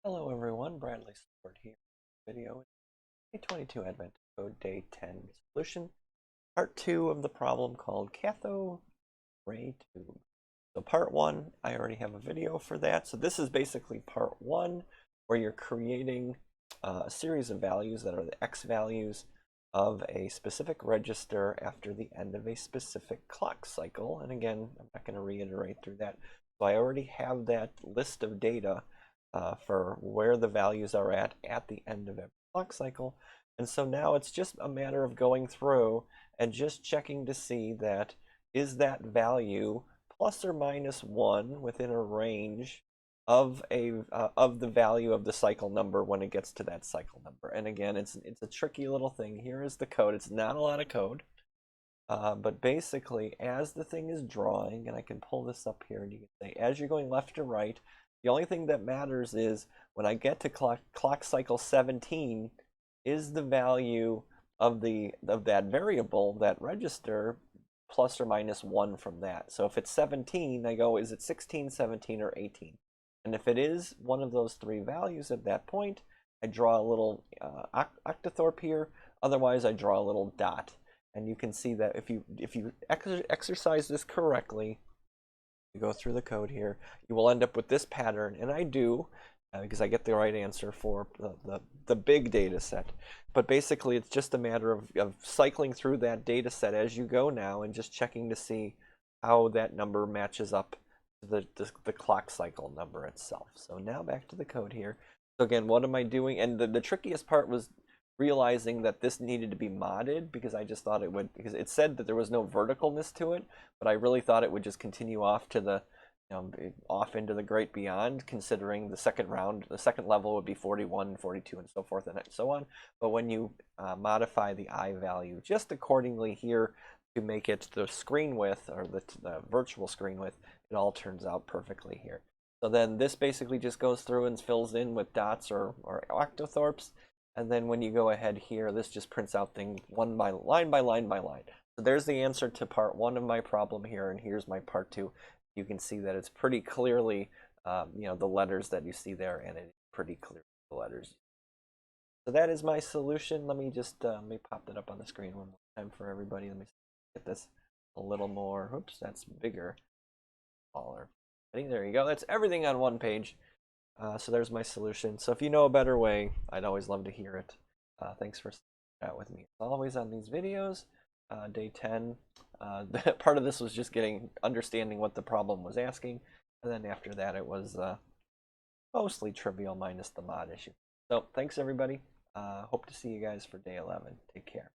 Hello everyone, Bradley Sward here. Video Day 22 Advent Code Day 10 Solution, Part 2 of the problem called Cathode-Ray Tube. So Part 1, I already have a video for that. So this is basically Part 1, where you're creating a series of values that are the X values of a specific register after the end of a specific clock cycle. And again, I'm not going to reiterate through that. So I already have that list of data for where the values are at the end of every clock cycle. And so now it's just a matter of going through and just checking to see that is that value plus or minus 1 within a range of the value of the cycle number when it gets to that cycle number. And again, it's a tricky little thing. Here is the code. It's not a lot of code. But basically, as the thing is drawing, and I can pull this up here, and you can say, as you're going left to right, the only thing that matters is when I get to clock cycle 17, is the value of that variable, that register, plus or minus 1 from that. So if it's 17, I go, is it 16, 17, or 18? And if it is one of those three values at that point, I draw a little octothorpe here. Otherwise, I draw a little dot. And you can see that if you exercise this correctly, you go through the code here, you will end up with this pattern, and I do because I get the right answer for the big data set. But basically, it's just a matter of cycling through that data set as you go now and just checking to see how that number matches up to the clock cycle number itself. So now back to the code here. So again, what am I doing? And the trickiest part was realizing that this needed to be modded, because I just thought it would, because it said that there was no verticalness to it, but I really thought it would just continue off to the off into the great beyond, considering the second level would be 41, 42, and so forth and so on. But when you modify the I value just accordingly here to make it the screen width, or the virtual screen width, it all turns out perfectly here. So then this basically just goes through and fills in with dots or octothorpes. And then when you go ahead here, this just prints out things line by line by line. So there's the answer to part 1 of my problem here, and here's my part 2. You can see that it's pretty clearly, the letters that you see there, and it's pretty clear the letters. So that is my solution. Let me just let me pop that up on the screen one more time for everybody. Let me get this a little more. Oops, that's bigger, smaller. There you go. That's everything on one page. So there's my solution. So if you know a better way, I'd always love to hear it. Thanks for sticking out with me. Always on these videos, day 10. Part of this was just understanding what the problem was asking, and then after that it was mostly trivial minus the mod issue. So thanks everybody. Hope to see you guys for day 11. Take care.